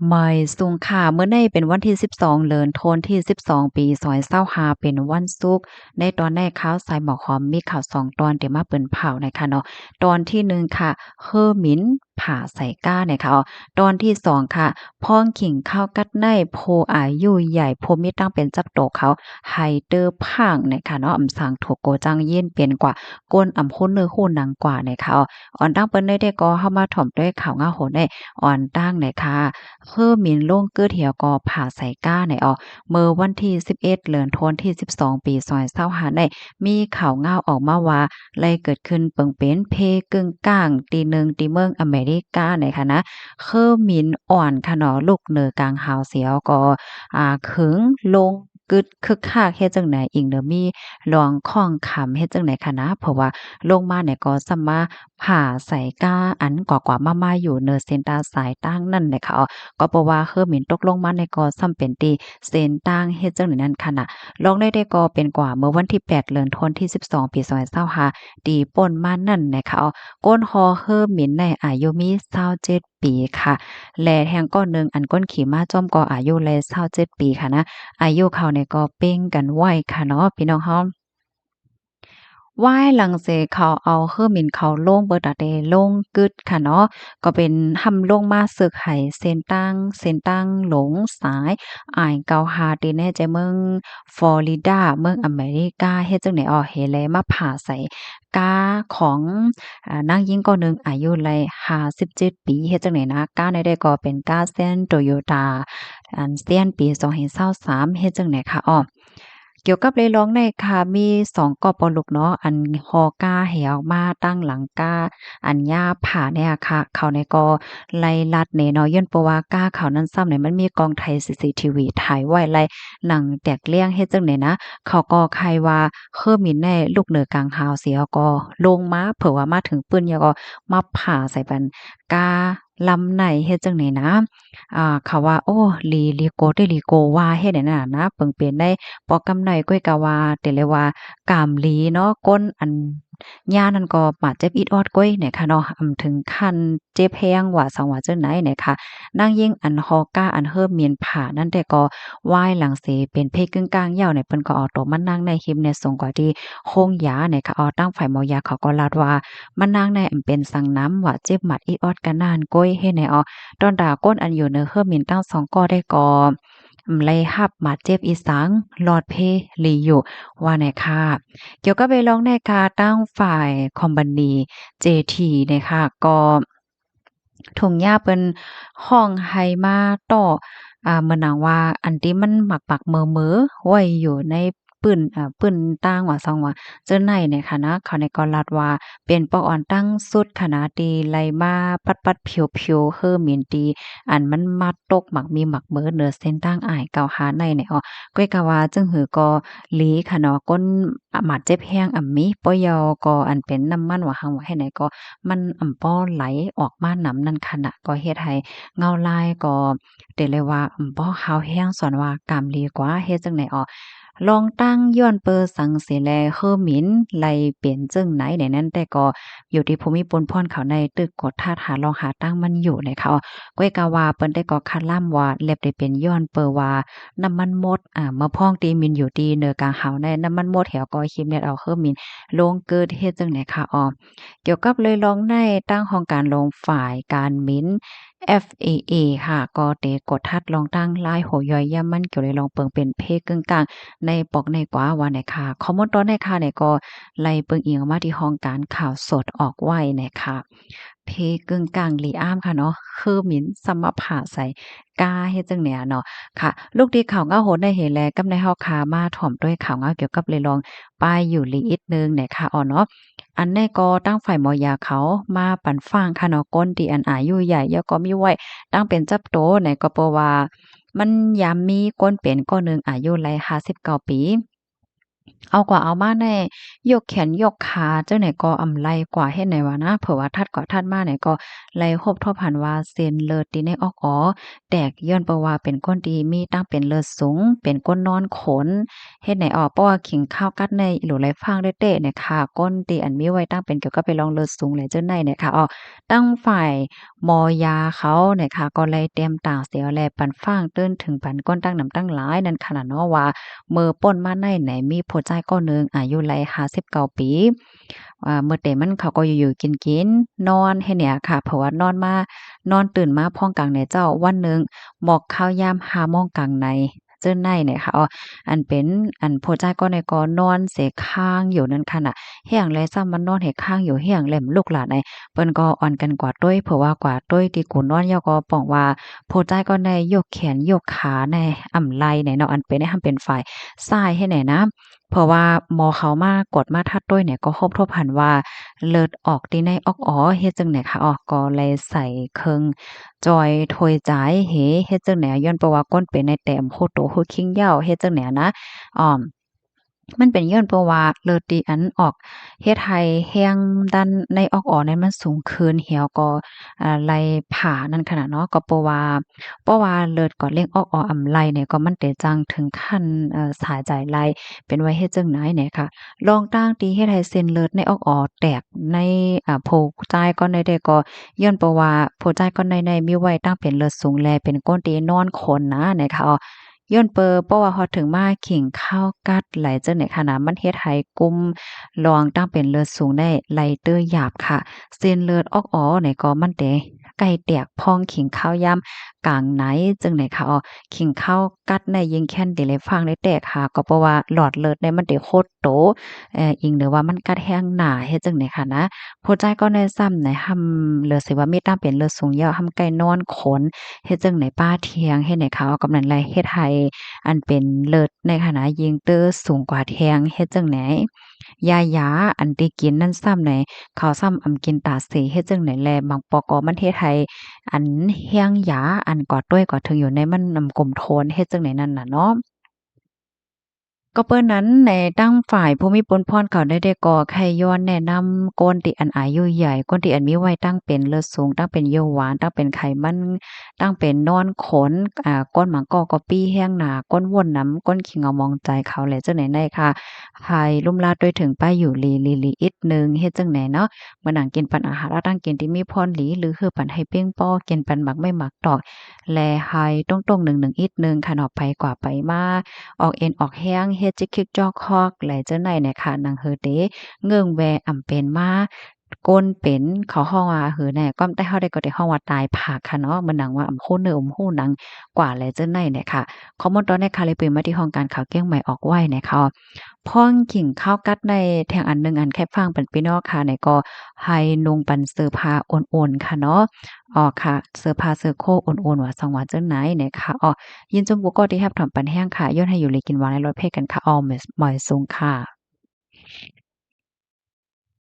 ไม่สูงค่ะเมื่อในเป็นวันที่12เดือนธันวาคมที่12ปี2025เป็นวันศุกร์ในตอนแรกข่าวสายหมอกหอมมีข่าว2ตอนที่มาเปิ้นเผานะคะเนาะตอนที่1ค่ะเฮ่อหมินผ่าใส่ก้านะคะตอนที่2ค่ะพ้องขิงข้าวกัดในโพอายุใหญ่โพมีตั้งเป็นจับโตเขาไฮเตอร์พังนะคะเนาะอำสังถูกโกจังเย็นเป็นกว่าก้นอำคุ้นเนื้อคู่หนังกว่านะคะอ่อนตั้งเปิ้นได้ก็เข้ามาถ่อมด้วยข่าวงาโหนได้อ่อนตั้งนะคะ เพิ่มมินโล่งเกิดเหี่ยวกอผ่าใส่ก้าในออเมื่อวันที่11เดือนธันวาคมที่12ปี2025ได้มีข่าวง่าวออกมาว่าไล่เกิดขึ้นเปิงเป็นเพกึ่งกลางตีหนึ่งตีเมืองอเมริกาในค่ะนะเคอมินอ่อนค่ะเนาะลูกเหนือกลางหาวเสียวก็ขึงลงกึดคึกคักเฮ็ดจังไหนอิงเด้อมีลองข้องขำเฮ็ดจังไหนคะนะเพราะว่าลงมาเนี่ยก็สามารถผ่าใส่ก้าอันกว่าๆมาๆอยู่เนอเซ็นตาสายตั้งนั่นน่ะค่ะ ก็เพราะว่าเคอหมิ่นตกลงมาในก็ซ้ำเป็นตีเส้นต่างเฮ็ดจังได๋นั้นค่ะน่ะลองได้ก็เป็นกว่าเมื่อวันที่8เดือนธันวาคมที่12ปี2025ตีป่นมานั่นนะคะก้นฮอเคอหมิ่นในอายุมี27ปีค่ะและแฮงก็หนึ่งอันก้นขี่ม้าจ้อมก็อายุแล27ปีค่ะนะอายุเขาเนี่ยก็เป้งกันไว้ค่ะเนาะพี่น้องเฮา ว่ายหลังเสเขาเอาเครื่องบินเขาลงเบิดอะเดลงกึดค่ะเนาะก็เป็นทำลงมาสึกให้เส้นตั้งหลงสายอ้ายเกาหาตีแน่ใจเมืองฟลอริดาเมืองอเมริกาเฮ็ดจังได๋อ้อเฮแลมาผ่าใส่กาของนางหญิงคนหนึ่งอายุไล57ปีเฮ็ดจังได๋นะกาในได้ก็เป็นกาเซียน Toyota อันเซียนปี2023เฮ็ดจังได๋คะอ้อ เกี่ยวกับเรยร้องในค่ะมี2กปลูกเนาะอันฮอก้าแหวมาตั้งหลังก้าอันหญ้าผาเนี่ยค่ะเขาในก็ไล่ลัดเนาะย้อนเพราะว่าก้าเขานั้นซ้ำเนี่ยมันมีกองไทย CCTV ถ่ายไว้ไล่หนังแตกเลี่ยงเฮ็ดจังได๋นะเขาก็คายว่าคือมีแน่ลูกเหนือกลางหาวเสียก็ลงมาเผื่อว่ามาถึงปืนแล้วก็มาผ่าใส่บันกาลำไหนเฮ็ดจังได๋นะเขาว่าโอ้ลีโกว่าเฮ็ดได้นั่นน่ะนะเปิ่งเป็นได้ ปอกำไนก้อยกะว่าแต่เลยว่ากามหลีเนาะก้นอันย่านั่นก็บาดเจ็บอิดออดก้อยเนี่ยค่ะเนาะถึงขั้นเจ็บแฮงว่าสังว่าจังไหนเนี่ยค่ะนางยิ่งอันฮอก้าอันเฮิบเมียนผ่านั่นแต่ก็ไหว้หลังเสเป็นเพศกึ่งกลางยาวเนี่ยเพิ่นก็เอาตัวมานั่งในคลิปเนี่ยส่งกว่าที่โคงยาเนี่ยค่ะตั้งฝ่ายหมอยาเขาก็ลาดว่ามานั่งในอันเป็นสังน้ำว่าเจ็บหมัดอิดออดกันนานก้อยเฮ็ดให้ตอนดาก้นอันอยู่เนอเฮิบเมียนตั้ง2ก็ได้ก่อ เลยหับบาดเจ็บอีสังหลอดเพลีอยู่ว่าแน่ค่ะเกี่ยวกับไปร้องในค่ะตั้งฝ่ายคอมพานีเจทีนะคะก็ถุงหญ้าเปิ้นห้องไห้มาต่อเหมือนหนังว่าอันที่มันหมักๆเหม่อๆไว้อยู่ในปื้นต่างว่าซ่องว่าเจิ้นไหนเนี่ยค่ะนะเขาในก็รัดว่าเป็นปอกอ่อนตั้งสุดขนาดตีไหลมาปัดๆเพียวๆเฮ่อเหม็นตีอันมันมาตกหมักมีหมักเบิดเหนือเส้นทางอ้ายเก่าหาในเนี่ยก้อยกะว่าจึงหือก็หลีค่ะเนาะก้นหมัดเจ็บแฮงมีปอยอก็อันเป็นน้ำมันว่าหังว่าให้ไหนก็มันป้อไหลออกมานำนั่นขณะก็เฮ็ดให้เงาลายก็ได้เลยว่าป้อขาวแฮงส่วนว่ากามดีกว่าเฮ็ดจังได๋ลองตั้งย้อนเปอสังเสแลเฮอหมินไลเปลี่ยนจึงไหนในนั้นแต่ก็อยู่ที่ภูมิปนพรเขาในตึกกดทาดหาลองหาตั้งมันอยู่ในเขาก้อยกาวาเปิ้นได้ก็คัดล่ำว่าเล็บได้เป็นย้อนเปอว่าน้ำมันมดมาพ้องตีมินอยู่ดีเหนือกลางหาวในน้ำมันมดแถวก็คิมเน็ตเอาเฮอหมินลงเกิดเฮ็ดจังไหนคะเกี่ยวกับเลยลองในตั้งห้องการลงฝ่ายการมิ้น FAA ค่ะก็เตกดทัดลองตั้งลายโหย่อยย่ามันเกี่ยวเลยลองเปิงเป็นเพกึ่งกลางในปอกในกว่าว่าไหนค่ะคอมมอนตอนในค่ะเนี่ยก็ไล่เปิงอิงออกมาที่ห้องการข่าวสดออกไว้นะคะเพกึ่งกลางลีอ้ามค่ะเนาะคือหมินสมผ่าใส่กาเฮ็ดจังเนี่ยเนาะค่ะลูกดีข่าวเงาโหนได้เห็นแลกับในเฮาคามาถ่อมด้วยข่าวเงาเกี่ยวกับเลยลองป้ายอยู่ลีอีกนึงนะคะเนาะ อันแน่ก็ตั้งฝ่ายหมอยาเขามาปั่นฟางค่ะเนาะก้นที่อันอายุใหญ่แล้วก็มีไว้ตั้งเป็นจับโตในก็เพราะว่ามันยามมีก้นเป็นก้อนหนึ่งอายุไล59ปี เอากว่าเอามาแน่ยกแขนยกขาเจ้าไหนก็อำไลกว่าเฮ็ดไหนวะนะเผื่อว่าทัดกว่าทัดมาไหนก็ไล่ครบทบหันว่าเซ็นเลิศตีในออกอ๋อแตกย้อนเพราะว่าเป็นคนดีมีตั้งเป็นเลิศสูงเป็นก้นนอนขนเฮ็ดไหนออกเพราะว่าขิงข้าวกัดในหลูไหลฟางด้วยเตะเนี่ยค่ะก้นตีอันมีไว้ตั้งเป็นเกี่ยวกับไปลองเลิศสูงแหลเจ้าในเนี่ยค่ะอ้อตั้งฝ่ายมอยาเขาเนี่ยค่ะก็ไล่เตรียมต่างเสียแลปันฟางตื้นถึงปันก้นตั้งนำตั้งหลายนั่นขนาดเนาะว่า มือป่นมาในไหนมีผู้ชายก็หนึ่งอายุไล59ปีเมื่อแต่มันเขาก็อยู่ๆกินๆนอนให้เนี่ยค่ะเพราะว่านอนตื่นมาพ้องกลางในเจ้าวันหนึ่งหมอกข้าวยาม5โมงกลางในเจิ้นในเนี่ยค่ะอันเป็นอันผู้ชายก็ในก็นอนเสข้างอยู่นั่นค่ะน่ะแห้งแลซ้ำมันนอนให้ข้างอยู่แห้งแหลมลูกหลานในเปิ้นก็อ่อนกันกว่าต้วยเพราะว่ากว่าต้วยที่กูนอนยอก็ป้องว่าผู้ชายก็ได้ยกแขนยกขาในอำไลในเนาะอันเป็นให้ทำเป็นฝ่าย ทรายให้แหน่นะเพราะว่าหมอเขามากดมาทัดด้วยเนี่ยก็ครบถ้วนหันว่าเลิศออกตีในออกอ๋อเฮ็ดจังไหนคะอ๋อก็เลยใส่เคิงจอยถ้วยจ๋ายเฮเฮ็ดจังไหนย้อนเพราะว่าก้นเป็นในแต้มโคโตโคคิงยาวเฮ็ดจังไหนนะอ้อมันเป็นย้อนเพราะว่าเลิศดีอันออกเฮ็ดให้แรงดันในออกอ๋อนั้นมันสูงขึ้นเหี่ยวก็ไหลผ่านั่นขนาดเนาะก็เพราะว่าเลิศก็เร่งออกอ๋ออำไลเนี่ยก็มันเตจังถึงขั้นสาใจไหลเป็นไว้เฮ็ดจั่งใดเนี่ยค่ะลองตั้งตีเฮ็ดให้เส้นเลือดในออกอ๋อแตกในโพรงใต้ก็ในได้ก็ย้อนเพราะว่าโพรงใต้ก็ในมีไว้ตั้งเป็นเลือดสูงแลเป็นก้นตีนอนคนนะนะคะย้อนเพราะว่าพอถึงมาขิงข้าวกัดไหลจังไหนค่ะนะมันเฮ็ดให้กุมรองตั้งเป็นเลือดสูงได้ไหลเตื้อหยาบค่ะเส้นเลือดออกอ๋อเนี่ยก็มันเตไก่แตกพองขิงข้าวยำกลางไหนจังไหนค่ะขิงข้าวกัดในยิงแค่นติเลยฟังได้แตกค่ะก็เพราะว่าหลอดเลือดเนี่ยมันได้โคตรโตอิงหรือว่ามันกัดแห้งหนาเฮ็ดจังไหนค่ะนะผู้ใจก็ได้ซ้ำไหนหำเลือดสิว่ามีตามเป็นเลือดสูงยาวหำไก่นอนขนเฮ็ดจังไหนป้าเทียงเฮ็ดไหนคะกำนันไรเฮ็ดให้อันเป็นเลิศในขณะยิงเตอร์สูงกว่าแทงเฮ็ดจังไหนยาอันที่กินนั่นซ้ำไหนเขาซ้ำอำกินตาสีเฮ็ดจังไหนแลบางปอกอมันเฮ็ดให้อันเฮียงยาอันกอดด้วยกอดถึงอยู่ในมันนำกลมโทนเฮ็ดจังไหนนั่นน่ะเนาะ ก็เปิ้นนั้นในตั้งฝ่ายภูมิพลพรเขาได้ก่อไขย้อนแนะนำก้นที่อันอายุใหญ่ก้นที่อันมีวัยตั้งเป็นเลือดสูงตั้งเป็นเบาหวานตั้งเป็นไขมันตั้งเป็นนอนขนก้นหมางกอกก็ปี้แห้งหนาก้นว่นน้ำก้นขิงเอามองใจเขาแหละจังไหนได้ค่ะให้ลุ่มลาดด้วยถึงป้ายอยู่ลีอิดหนึ่งเฮ็ดจังไหนเนาะมื้อหนังกินปันอาหารตั้งกินที่มีพรหลีหรือคือปันให้เพียงป้อกินปันหมักไม่หมักดอกแลให้ตรงๆ1อิดหนึ่งค่ะเนาะไปกว่าไปมาออกเอ็นออกแห้งเฮ็ดจิกคิกจอกคอกไหลเจ้าไหนเนี่ยค่ะนางเฮอเดเงื่องแวอ่ำเป็นมาก้นเป็นเขาฮ้องว่าหือแน่ก็ได้เฮาได้ก็ได้ฮ้องว่าตายผากค่ะเนาะมันดังว่าอำโคเนื้ออมหูหนังกว่าแลเจ้าไหนเนี่ยค่ะข้อมูลตอนนี้ค่ะเลยเปิดมาที่ห้องการข่าวเกี้ยงใหม่ออกไว้เนี่ยค่ะพ่องกิ่งข้าวกัดในแทงอันหนึ่งอันแค่ฟังเป็นพี่น้องค่ะในก็ให้นุงปันเสื้อผ้าโอนๆค่ะเนาะค่ะเสื้อผ้าเสื้อโคโอนๆว่าสังว่าจังไหนเนี่ยค่ะยินจงบุกก็ที่แฮบถอมปันแห้งค่ะย้อนให้อยู่เลยกินหวานในรถเพศกันค่ะหมอยสูงค่ะ